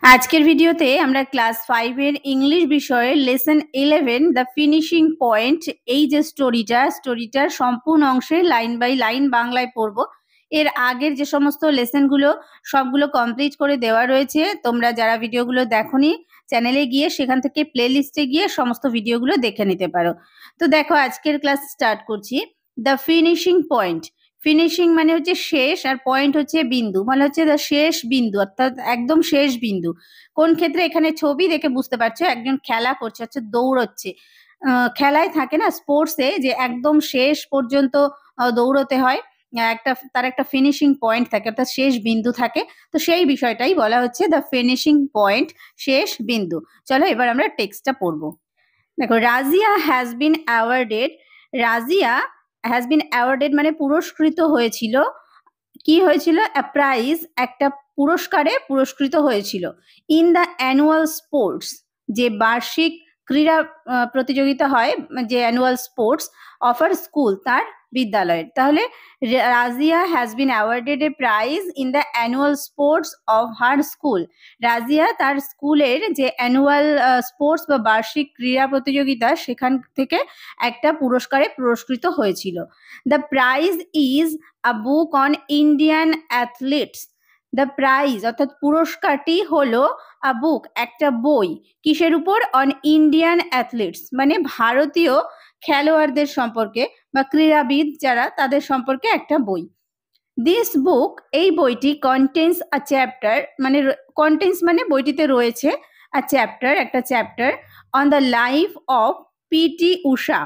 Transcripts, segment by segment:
আজকের ভিডিওতে আমরা ক্লাস 5 এর ইংলিশ বিষয়ের লেসন 11 দ্য ফিনিশিং পয়েন্ট এই যে স্টোরিটার সম্পূর্ণ অংশে লাইন বাই লাইন বাংলায় পড়ব। এর আগের যে সমস্ত লেসনগুলো সবগুলো কমপ্লিট করে দেওয়া রয়েছে। তোমরা যারা ভিডিওগুলো দেখোনি চ্যানেলে গিয়ে সেখান থেকে প্লেলিস্টে গিয়ে সমস্ত ভিডিওগুলো দেখে নিতে পারো। তো দেখো আজকের ক্লাস স্টার্ট করছি। দ্য ফিনিশিং পয়েন্ট, ফিনিশিং মানে হচ্ছে শেষ, আর পয়েন্ট হচ্ছে বিন্দু, মানে হচ্ছে শেষ বিন্দু, অর্থাৎ একদম শেষ বিন্দু। কোন ক্ষেত্রে? এখানে ছবি দেখে বুঝতে পারছো একজন খেলা করছে, হচ্ছে দৌড়চ্ছে। খেলায় থাকে না স্পোর্টসে যে একদম শেষ পর্যন্ত দৌড়তে হয়, তার একটা ফিনিশিং পয়েন্ট থাকে, অর্থাৎ শেষ বিন্দু থাকে। তো সেই বিষয়টাই বলা হচ্ছে দ্য ফিনিশিং পয়েন্ট, শেষ বিন্দু। চলো এবার আমরা টেক্সটটা পড়বো। দেখো, Razia has been awarded, Razia has been awarded মানে পুরস্কৃত হয়েছিল। কি হয়েছিল? আ প্রাইজ, একটা পুরস্কারে পুরস্কৃত হয়েছিল। ইন দ্য অ্যানুয়াল স্পোর্টস, যে বার্ষিক ক্রীড়া প্রতিযোগিতা হয়, যে annual sports of our school, তার বিদ্যালয়ের। তাহলে Razia has been awarded a prize in the annual sports of her school. Razia তার স্কুলের যে অ্যানুয়াল স্পোর্টস বা বার্ষিক ক্রীড়া প্রতিযোগিতা, সেখান থেকে একটা পুরস্কারে পুরস্কৃত হয়েছিল। The prize is a book on Indian athletes. The prize অর্থাৎ পুরস্কারটি হলো আ বুক, একটা বই। কিসের উপর? অন ইন্ডিয়ান অ্যাথলিটস মানে ভারতীয় খেলোয়াড়দের সম্পর্কে বা ক্রীড়াবিদ যারা, তাদের সম্পর্কে একটা বই। দিস বুক, এই বইটি কন্টেন্স আ চ্যাপ্টার, মানে কন্টেন্স মানে বইটিতে রয়েছে, আ চ্যাপ্টার, একটা chapter on the life of PT Usha.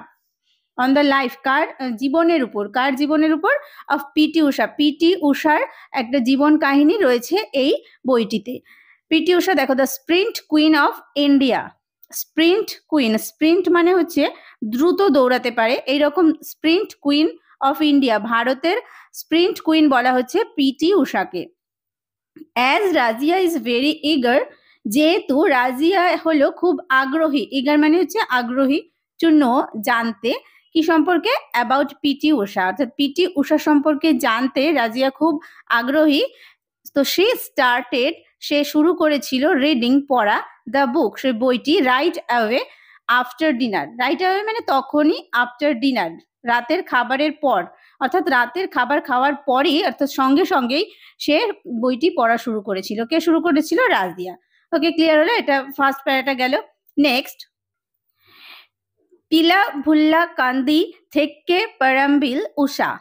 On the life, কার জীবনের উপর, কার জীবনের উপর? অফ পিটি ঊষা, পিটি ঊষার একটা জীবন কাহিনী রয়েছে এই বইটিতে। পিটি ঊষা দেখো, the sprint queen of India. Sprint queen, sprint মানে হচ্ছে দ্রুত দৌড়াতে পারে, এইরকম স্প্রিন্ট কুইন অফ ইন্ডিয়া, ভারতের স্প্রিন্ট কুইন বলা হচ্ছে পিটি ঊষাকে। As Razia is very eager, যেহেতু রাজিয়া হলো খুব আগ্রহী, ইগার মানে হচ্ছে আগ্রহী, টু নো জানতে, কি সম্পর্কে? অ্যাবাউট পিটি ঊষা, অর্থাৎ পিটি ঊষা সম্পর্কে জানতে রাজিয়া খুব আগ্রহী। তো সে স্টার্টেড, সে শুরু করেছিল রিডিং, পড়া, দ্য বুক, সে বইটি, right away after dinner. Right away মানে তখনই, আফটার ডিনার রাতের খাবারের পর, অর্থাৎ রাতের খাবার খাওয়ার পরই, অর্থাৎ সঙ্গে সঙ্গেই সে বইটি পড়া শুরু করেছিল। কে শুরু করেছিল? রাজিয়া। ওকে, ক্লিয়ার হলো? এটা ফার্স্ট প্যারাটা গেল। নেক্সট, পিলা ভুল্লা কান্দি Thekkeparambil Usha,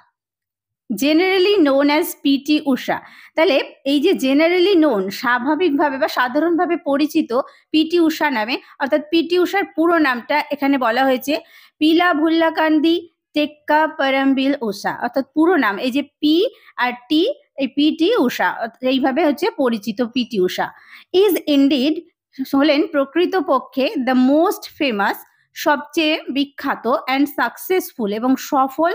generally known as PT Usha. তাহলে এই যে জেনারেলি নোন, স্বাভাবিকভাবে বা সাধারণভাবে পরিচিত পিটি ঊষা নামে, অর্থাৎ পিটি ঊষার পুরো নামটা এখানে বলা হয়েছে পিলা ভুল্লাকান্দি টেক্কা পারাম্বিল ঊষা, অর্থাৎ পুরো নাম, এই যে পি আর টি, এই পিটি ঊষা, এইভাবে হচ্ছে পরিচিত পিটি ঊষা। ইজ ইনডিড, হলেন প্রকৃতপক্ষে দ্য মোস্ট ফেমাস, সবচেয়ে বিখ্যাত, অ্যান্ড সাকসেসফুল এবং সফল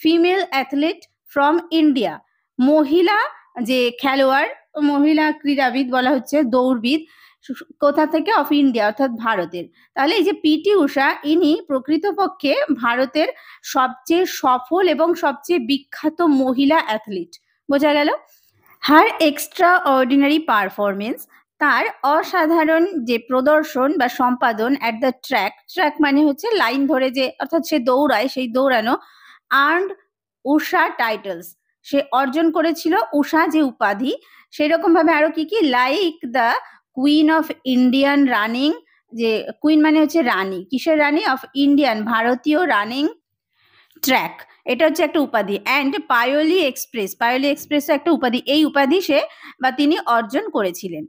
ফিমেল অ্যাথলেট ফ্রম ইন্ডিয়া, মহিলা যে খেলোয়াড়, মহিলা ক্রীড়াবিদ বলা হচ্ছে, দৌড়বিদ, কোথা থেকে? অফ ইন্ডিয়া, অর্থাৎ ভারতের। তাহলে এই যে পিটি ঊষা, ইনি প্রকৃতপক্ষে ভারতের সবচেয়ে সফল এবং সবচেয়ে বিখ্যাত মহিলা অ্যাথলিট। বোঝা গেল? হার এক্সট্রা অর্ডিনারি পারফরমেন্স, তার অসাধারণ যে প্রদর্শন বা সম্পাদন, অ্যাট দ্য ট্র্যাক, ট্র্যাক মানে হচ্ছে লাইন ধরে যে, অর্থাৎ সে দৌড়ায়, সেই দৌড়ানো, আর্নড ঊষা টাইটেলস, সে অর্জন করেছিল ঊষা যে উপাধি। সেরকম ভাবে আরো কি কি? Like the queen of Indian running, যে কুইন মানে হচ্ছে রানী, কিসের রানী? অফ ইন্ডিয়ান, ভারতীয় রানিং ট্র্যাক, এটা হচ্ছে একটা উপাধি। অ্যান্ড পায়োলি এক্সপ্রেস, পায়োলি এক্সপ্রেসও একটা উপাধি, এই উপাধি সে বা তিনি অর্জন করেছিলেন।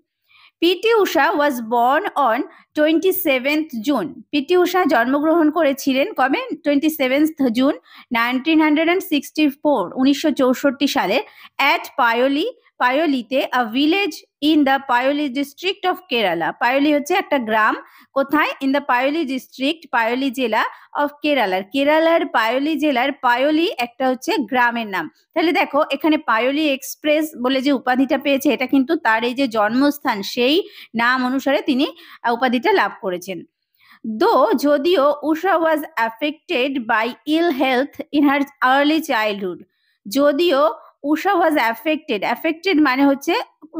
PT Usha was born on 27th June, PT Usha জন্মগ্রহণ করেছিলেন কবে? 27th জুন 1964, 1964 সালে, অ্যাট পায়োলি, পায়োলিতে, a village in the Payyoli district of Kerala. Payyoli হচ্ছে একটা গ্রাম, কোথায়? In the Payyoli district, Payyoli জেলা, অফ কেরালার, কেরালার পায়োলি জেলার পায়োলি একটা হচ্ছে গ্রামের নাম। তাহলে দেখো এখানে পায়োলি এক্সপ্রেস বলে যে উপাধিটা পেয়েছে, এটা কিন্তু তার এই যে জন্মস্থান, সেই নাম অনুসারে তিনি উপাধিটা লাভ করেছেন। দো, যদিও, Usha was affected by ill health in her early childhood, যদিও উষা ওয়াজ অ্যাফেক্টেড মানে হচ্ছে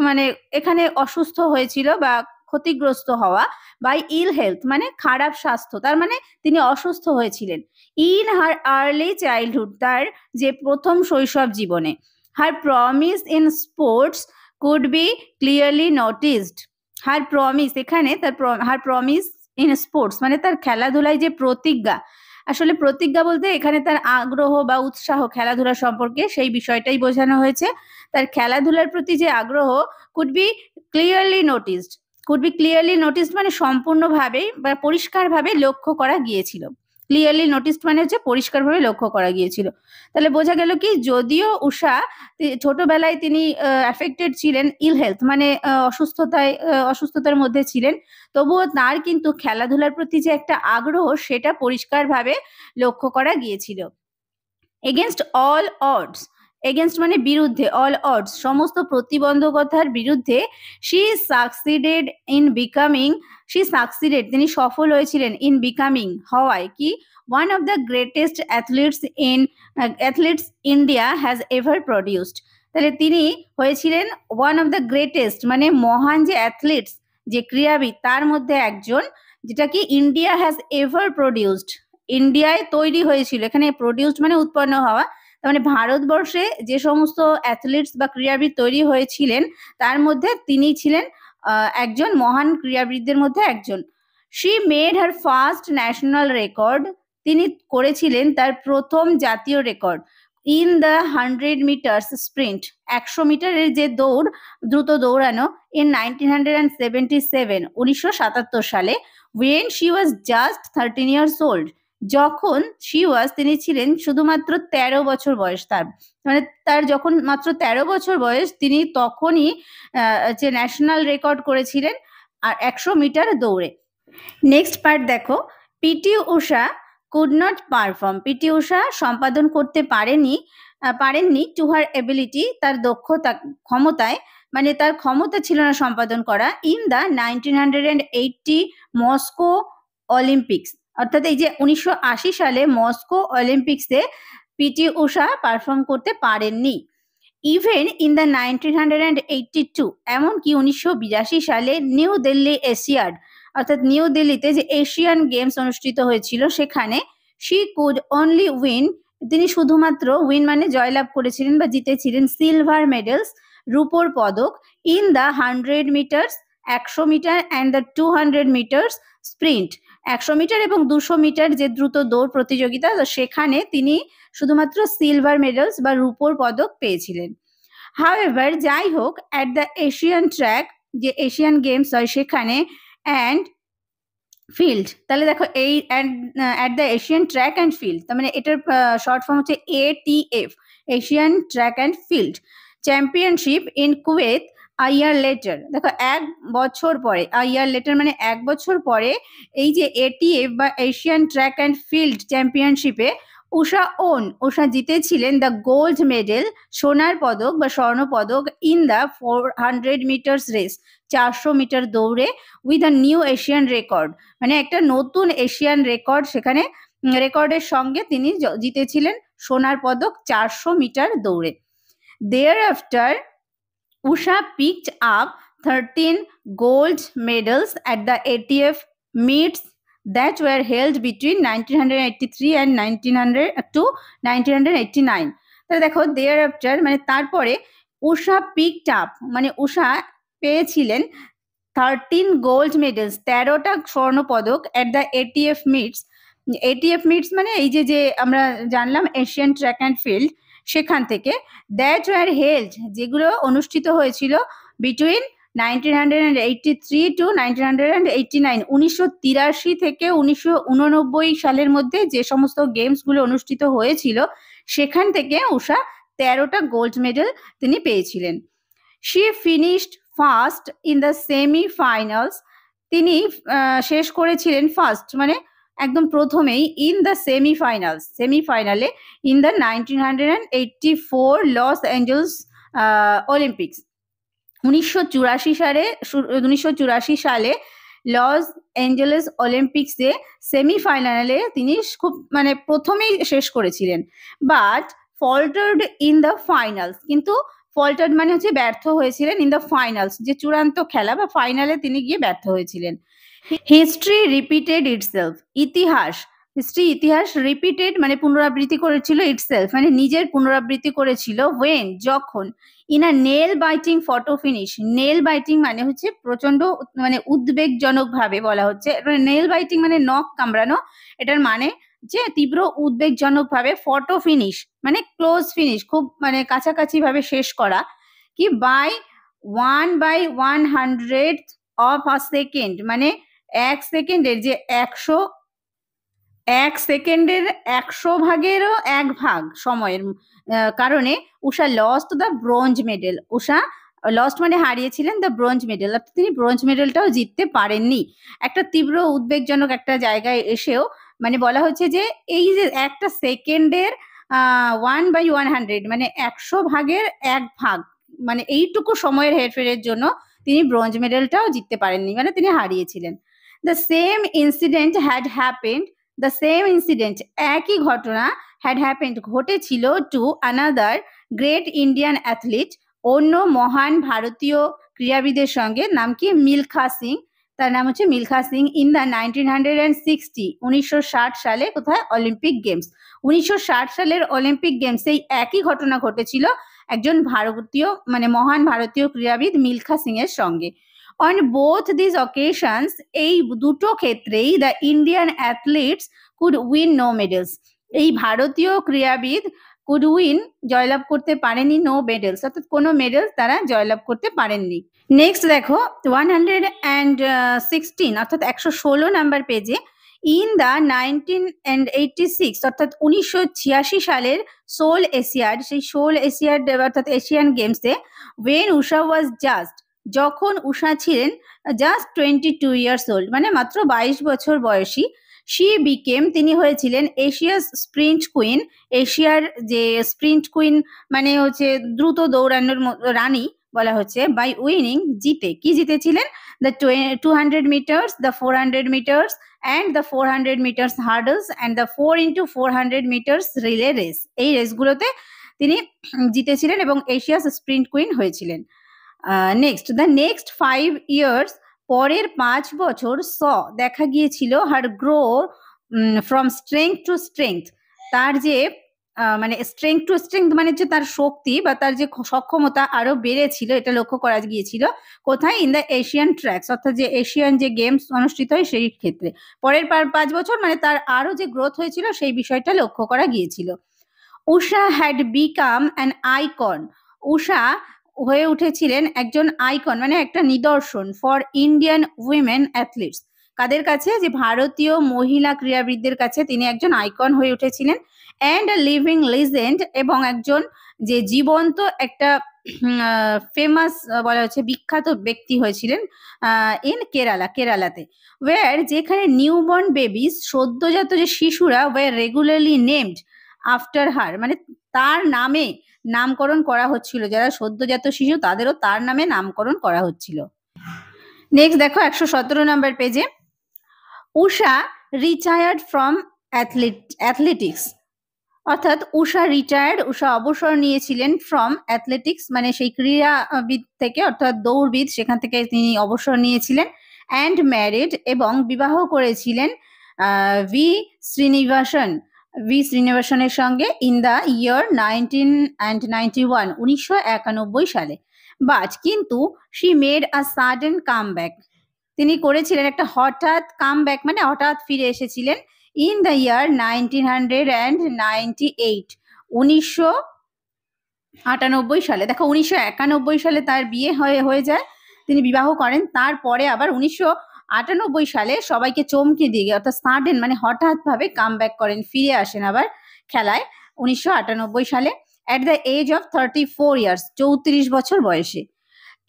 মানে এখানে অসুস্থ হয়েছিল বা ক্ষতিগ্রস্ত হওয়া, বাই ইল হেলথ মানে খারাপ স্বাস্থ্য, তার মানে তিনি অসুস্থ হয়েছিলেন। ইন হার আর্লি চাইল্ডহুড, তার যে প্রথম শৈশব জীবনে। হার promise in sports could be clearly noticed. Her promise, এখানে তার হার প্রমিস ইন স্পোর্টস মানে তার খেলাধুলায় যে প্রতিজ্ঞা, আসলে প্রতিজ্ঞা বলতে এখানে তার আগ্রহ বা উৎসাহ খেলাধুলা সম্পর্কে সেই বিষয়টাই বোঝানো হয়েছে। তার খেলাধুলার প্রতি যে আগ্রহ কুড বি ক্লিয়ারলি নোটিসড মানে সম্পূর্ণভাবে বা পরিষ্কারভাবে লক্ষ্য করা গিয়েছিল। ক্লিয়ারলি নোটিসড মানে হচ্ছে পরিষ্কারভাবে লক্ষ্য করা গিয়েছিল। তাহলে বোঝা গেল কি, যদিও উষা ছোটবেলায় তিনি অ্যাফেক্টেড ছিলেন, ইল হেলথ মানে অসুস্থতার মধ্যে ছিলেন, তবুও তার কিন্তু খেলাধুলার প্রতি যে একটা আগ্রহ সেটা পরিষ্কারভাবে লক্ষ্য করা গিয়েছিল। এগেনস্ট অল অডস, এগেনস্ট মানে বিরুদ্ধে, অল অডস সমস্ত প্রতিবন্ধকতার বিরুদ্ধে, শি সাকসিডেড তিনি সফল হয়েছিলেন ইন বিকামিং হওয়ায় কি, one of the greatest athletes India has ever produced. তাহলে তিনি হয়েছিলেন ওয়ান অফ দ্য গ্রেটেস্ট মানে মহান যে অ্যাথলিটস যে ক্রীড়াবিদ তার মধ্যে একজন, যেটা কি ইন্ডিয়া হ্যাজ এভার প্রডিউসড, ইন্ডিয়ায় তৈরি হয়েছিল। এখানে প্রডিউসড মানে উৎপন্ন হওয়া, তার মানে ভারতবর্ষে যে সমস্ত অ্যাথলিটস বা ক্রীড়াবিদ তৈরি হয়েছিলেন তার মধ্যে তিনি ছিলেন একজন মহান ক্রীড়াবিদদের মধ্যে একজন। She made her first national record, তিনি করেছিলেন তার প্রথম জাতীয় record in the 100 metres sprint, 100 মিটারের যে দৌড়, দ্রুত দৌড়ানো, ইন 1977 1977 সালে, when she was just 13 years old, যখন তিনি ছিলেন শুধুমাত্র 13 বছর বয়স। তার মানে তার যখন মাত্র 13 বছর বয়স, তিনি তখনই যে ন্যাশনাল রেকর্ড করেছিলেন আর 100 মিটার দৌড়ে। নেক্সট পার্ট দেখো, PT Usha could not perform, PT Usha সম্পাদন করতে পারেননি টু হার এবিলিটি, তার দক্ষতা ক্ষমতায়, মানে তার ক্ষমতা ছিল না সম্পাদন করা, ইন দ্য 1980 মস্কো অলিম্পিক্স, অর্থাৎ এই যে 1980 সালে মস্কো অলিম্পিক্সে পিটি উষা পারফর্ম করতে পারেননি। ইভেন ইন দ্য 1982, এমনকি 1982 সালে নিউ দিল্লি এশিয়াড, অর্থাৎ নিউ দিল্লিতে যে এশিয়ান গেমস অনুষ্ঠিত হয়েছিল সেখানে, শি কুড অনলি উইন, তিনি শুধুমাত্র উইন মানে জয়লাভ করেছিলেন বা জিতেছিলেন, সিলভার মেডেলস রূপোর পদক, in the 100 metres 100 metre and the 200 metres sprint, 100 metre এবং 200 মিটার যে দ্রুত দৌড় প্রতিযোগিতা, সেখানে তিনি শুধুমাত্র সিলভার মেডেলস বা রূপোর পদক পেয়েছিলেন। হাউএভার, যাই হোক, অ্যাট দ্য এশিয়ান ট্র্যাক, যে এশিয়ান গেমস হয় সেখানে, অ্যান্ড ফিল্ড, তাহলে দেখো এই at the Asian track and field, তার মানে এটার শর্ট ফর্ম হচ্ছে ATF, Asian track and field championship in Kuwait a year letter. দেখো এক বছর পরে, আ ইয়ার লেটার মানে এক বছর পরে, এই যে ATF বা এশিয়ান ট্র্যাক অ্যান্ড ফিল্ড চ্যাম্পিয়নশিপে উষা জিতেছিলেন দ্য গোল্ড মেডেল, সোনার পদক বা স্বর্ণ পদক, in the 400 metres race, 400 metre দৌড়ে, with a new Asian record, মানে একটা নতুন এশিয়ান রেকর্ড, সেখানে রেকর্ডের সঙ্গে তিনি জিতেছিলেন সোনার পদক 400 মিটার দৌড়ে। Thereafter, Usha picked up 13 gold medals at the ATF meets that were held between 1983 and 1989. তাহলে দেখো thereafter মানে তারপরে, উষা picked up মানে উষা পেয়েছিলেন 13 গোল্ড মেডেলস, 13টা স্বর্ণ পদক, at the ATF meets, ATF meets মানে এই যে আমরা জানলাম এশিয়ান ট্র্যাক অ্যান্ড ফিল্ড, সেখান থেকে, দ্যাট ওয়ার হেল্ড যেগুলো অনুষ্ঠিত হয়েছিল বিটুইন 1983 টু 1989, 1983 থেকে 1989 সালের মধ্যে যে সমস্ত গেমসগুলো অনুষ্ঠিত হয়েছিল সেখান থেকে উষা 13টা গোল্ড মেডেল তিনি পেয়েছিলেন। She finished first in the semifinals, তিনি শেষ করেছিলেন ফার্স্ট মানে একদম প্রথমেই, ইন দ্য সেমিফাইনালে, in the 1984 Los Angeles Olympics, 1984 সালে লস অ্যাঞ্জেলেস অলিম্পিক্সে সেমিফাইনালে তিনি খুব মানে প্রথমেই শেষ করেছিলেন। বাট ফল্টার্ড ইন দ্য ফাইনালস, কিন্তু ফল্টার্ড মানে হচ্ছে ব্যর্থ হয়েছিলেন ইন দ্য ফাইনালস, যে চূড়ান্ত খেলা বা ফাইনালে তিনি গিয়ে ব্যর্থ হয়েছিলেন। হিস্ট্রি রিপিটেড ইটসেলফ, ইতিহাস রিপিটেড মানে পুনরাবৃত্তি করেছিল, ইটসেলফ মানে নিজের পুনরাবৃত্তি করেছিল, ওয়েন যখন, in a nail biting photo finish, nail biting মানে হচ্ছে প্রচন্ড মানে উদ্বেগজনক ভাবে বলা হচ্ছে, নেল বাইটিং মানে নখ কামড়ানো, এটার মানে যে তীব্র উদ্বেগজনক ভাবে, ফটো ফিনিশ মানে ক্লোজ ফিনিশ, খুব মানে কাছাকাছি ভাবে শেষ করা, কি বাই 1/100 অফ আ সেকেন্ড মানে 1 সেকেন্ডের যে 1 সেকেন্ডের 100 ভাগেরও 1 ভাগ সময়ের কারণে Usha lost the bronze medal, Usha lost মানে হারিয়েছিলেন দ্য ব্রোঞ্জ মেডেল, অর্থাৎ তিনি ব্রোঞ্জ মেডেলটাও জিততে পারেননি। একটা তীব্র উদ্বেগজনক একটা জায়গায় এসেও মানে বলা হচ্ছে যে এই যে একটা সেকেন্ডের 1/100 মানে 100 ভাগের 1 ভাগ মানে এইটুকু সময়ের হেরফেরের জন্য তিনি ব্রোঞ্জ মেডেলটাও জিততে পারেননি, মানে তিনি হারিয়েছিলেন। The same incident had happened, the same incident একই ঘটনা হ্যাড হ্যাপেন্ড ঘটেছিল to another great Indian athlete, অন্য মহান ভারতীয় ক্রীড়াবিদের সঙ্গে, নাম কি মিলখা সিং, তার নাম হচ্ছে মিলখা সিং, ইন দ্য 1960 1960 সালে, কোথায়, অলিম্পিক গেমস, 1960 সালের অলিম্পিক গেমস এই একই ঘটনা ঘটেছিল একজন ভারতীয় মানে মহান ভারতীয় ক্রীড়াবিদ মিলখা সিং এর সঙ্গে। On both these occasions এই দুটো ক্ষেত্রেই the Indian athletes could win no medals, এই ভারতীয় ক্রীড়াবিদ could win জয়লাভ করতে পারেনি no medals, অর্থাৎ কোনো মেডেল তারা জয়লাভ করতে পারেননি। নেক্সট দেখো 116 অর্থাৎ 116 নাম্বার পেজে, ইন দ্য 1986 অর্থাৎ 1986 সালের সোল এশিয়াড, সেই সোল এশিয়াড অর্থাৎ এশিয়ান গেমসে, ওয়েন উষা ওয়াজ জাস্ট, যখন উষা ছিলেন জাস্ট 22 ইয়ার্স ওল্ড মানে মাত্র 22 বছর বয়সী, শি বিকেম তিনি হয়েছিলেন এশিয়াস স্প্রিন্ট কুইন, এশিয়ার যে স্প্রিন্ট কুইন মানে হচ্ছে দ্রুত দৌড়ানোর রানী বলা হচ্ছে, বাই উইনিং জিতে, কি জিতেছিলেন, the 200 metres, the 400 metres and the 400 metres hurdles and the 4x400 metres relay race, এই রেসগুলোতে তিনি জিতেছিলেন এবং এশিয়াস স্প্রিন্ট কুইন হয়েছিলেন। নেক্সট দ্য নেক্সট 5 ইয়ার্স, পরের 5 বছর স দেখা গিয়েছিল her grow from strength to strength, তার যে মানে স্ট্রেংথ টু স্ট্রেংথ মানে হচ্ছে তার শক্তি বা তার যে সক্ষমতা আরো বেড়েছিল, এটা লক্ষ্য করা গিয়েছিল কোথায়, ইন দ্য এশিয়ান ট্র্যাকস, অর্থাৎ যে এশিয়ান যে গেমস অনুষ্ঠিত হয় সেই ক্ষেত্রে, পরের 5 বছর মানে তার আরো যে গ্রোথ হয়েছিল সেই বিষয়টা লক্ষ্য করা গিয়েছিল। উষা হ্যাড বিকাম অ্যান আইকন, উষা হয়ে উঠেছিলেন একজন আইকন মানে একটা নিদর্শন, ফর ইন্ডিয়ান উইমেন অ্যাথলিটস, কাদের কাছে, যে ভারতীয় মহিলা ক্রীড়াবিদদের কাছে তিনি একজন আইকন হয়ে উঠেছিলেন, অ্যান্ড আ লিভিং লিজেন্ড এবং একজন যে জীবন্ত একটা ফেমাস বলা হচ্ছে বিখ্যাত ব্যক্তি হয়েছিলেন ইন কেরালাতে, ওয়ার যেখানে নিউবর্ন বেবিস সদ্যজাত যে শিশুরা were regularly named after her মানে তার নামে নামকরণ করা হচ্ছিল, যারা সদ্যজাত শিশু তাদেরও তার নামে নামকরণ করা হচ্ছিল। নেক্সট দেখো 117 নাম্বার পেজে, উষা রিটায়ার্ড ফ্রম অ্যাথলেটিক্স, অর্থাৎ উষা রিটায়ার্ড, উষা অবসর নিয়েছিলেন ফ্রম অ্যাথলেটিক্স মানে সেই ক্রীড়াবিদ থেকে, অর্থাৎ দৌড়বিদ, সেখান থেকে তিনি অবসর নিয়েছিলেন, অ্যান্ড ম্যারিড এবং বিবাহ করেছিলেন ভি শ্রীনিবাসনের সঙ্গে, ইন দ্য ইয়ার 1991 1991 সালে, বাট কিন্তু she made a sudden comeback, তিনি করেছিলেন একটা হঠাৎ কামব্যাক মানে হঠাৎ ফিরে এসেছিলেন, ইন দ্য ইয়ার 1998 1998 সালে, দেখো 1991 সালে তার বিয়ে হয়ে যায়, তিনি বিবাহ করেন, তারপরে আবার 1998 সালে সবাইকে চমকে দিয়ে অর্থাৎ সাডেন মানে হঠাৎ ভাবে কামব্যাক করেন, ফিরে আসেন আবার খেলায় 1998 সালে, at the age of 34 years 34 বছর বয়সে।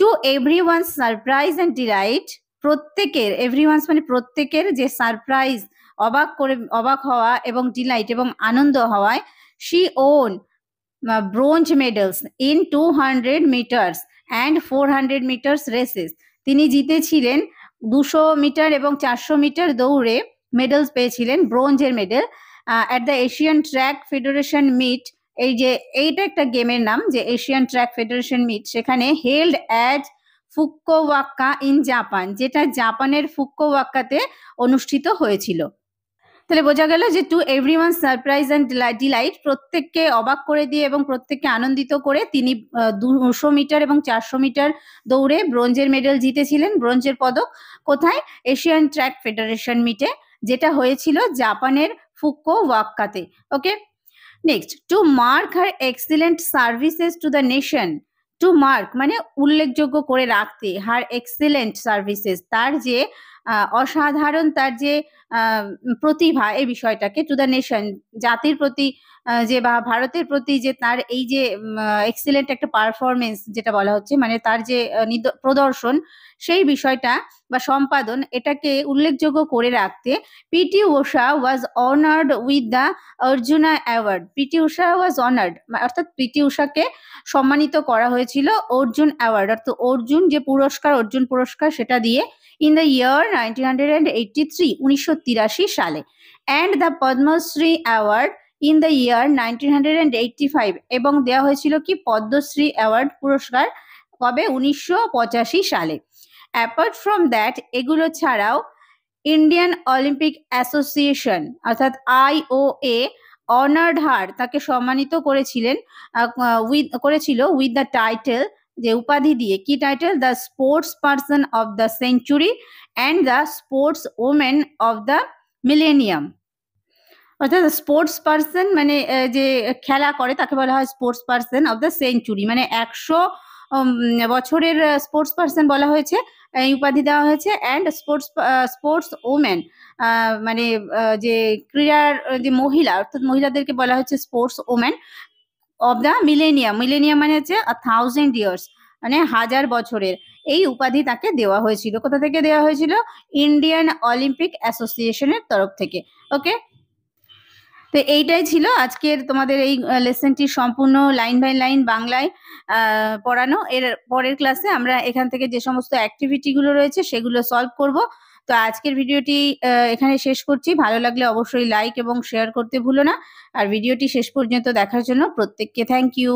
To everyone's surprise and delight, প্রত্যেকের, এভরিওয়ানস মানে প্রত্যেকের যে সারপ্রাইজ অবাক হওয়া এবং ডিলাইট এবং আনন্দ হওয়ায়, she won bronze medals in 200 metres and 400 metres races, তিনি জিতেছিলেন 200 মিটার এবং 400 মিটার দৌড়ে মেডেলস পেয়েছিলেন, ব্রোঞ্জের medal, at the Asian track federation meet এই যে এইটা একটা গেমের নাম যে এশিয়ান ট্র্যাক ফেডারেশন মিট, সেখানে held at Fukuoka in Japan, যেটা জাপানের ফুকুওয়াকাতে অনুষ্ঠিত হয়েছিল। তাহলে বোঝা গেল যে to everyone surprise and delight, প্রত্যেককে অবাক করে দিয়ে এবং প্রত্যেককে আনন্দিত করে তিনি 200 মিটার এবং 400 মিটার দৌড়ে ব্রোঞ্জের মেডেল জিতেছিলেন, ব্রোঞ্জের পদক। কোথায়? এশিয়ান ট্র্যাক ফেডারেশন মিটে, যেটা হয়েছিল জাপানের ফুকুওয়াকাতে। Okay, next, to mark her excellent services to the nation. To mark মানে উল্লেখযোগ্য করে রাখতে, হার এক্সিলেন্ট সার্ভিসেস তার যে অসাধারণ, তার যে প্রতিভা, এই বিষয়টাকে, টু দ্য নেশন জাতির প্রতি যে বা ভারতের প্রতি যে তার এই যে এক্সিলেন্ট একটা পারফরমেন্স যেটা বলা হচ্ছে, মানে তার যে প্রদর্শন, সেই বিষয়টা বা সম্পাদন, এটাকে উল্লেখযোগ্য করে রাখতে PT Usha was honoured with the Arjuna award. PT Usha was honoured অর্থাৎ পিটি ঊষাকে সম্মানিত করা হয়েছিল অর্জুন অ্যাওয়ার্ড, অর্থাৎ অর্জুন যে পুরস্কার, অর্জুন পুরস্কার, সেটা দিয়ে in the year 1983 1983 সালে, and the Padmashri award in the year 1985, এবং দেওয়া হয়েছিল কি পদ্মশ্রী অ্যাওয়ার্ড পুরস্কার কবে? 1985 সালে। অ্যাপার্ট ফ্রম দ্যাট, এগুলো ছাড়াও ইন্ডিয়ান অলিম্পিক অ্যাসোসিয়েশন অর্থাৎ IOA অনার্ড হার, তাকে সম্মানিত করেছিল উইথ দ্য টাইটেল, যে উপাধি দিয়ে, কি title? The sports person of the century and the sports women of the millennium. অর্থাৎ স্পোর্টস পার্সন মানে যে খেলা করে তাকে বলা হয় sports person of the century, মানে 100 বছরের স্পোর্টস পার্সন বলা হয়েছে, এই উপাধি দেওয়া হয়েছে। অ্যান্ড স্পোর্টস ওমেন মানে যে ক্রীড়ার যে মহিলা, অর্থাৎ মহিলাদেরকে বলা হচ্ছে sports women of the millennium. Millennium মানে হচ্ছে 1000 ইয়ার্স, মানে 1000 বছরের। এই উপাধি তাকে দেওয়া হয়েছিল। কোথা থেকে দেওয়া হয়েছিল? ইন্ডিয়ান অলিম্পিক অ্যাসোসিয়েশনের তরফ থেকে। ওকে, তো এইটাই ছিল আজকের তোমাদের এই লেসনটি সম্পূর্ণ লাইন বাই লাইন বাংলায় পড়ানো। এর পরের ক্লাসে আমরা এখান থেকে যে সমস্ত অ্যাক্টিভিটিগুলো রয়েছে সেগুলো সলভ করব। তো আজকের ভিডিওটি এখানে শেষ করছি। ভালো লাগলে অবশ্যই লাইক এবং শেয়ার করতে ভুলো না। আর ভিডিওটি শেষ পর্যন্ত দেখার জন্য প্রত্যেককে থ্যাংক ইউ।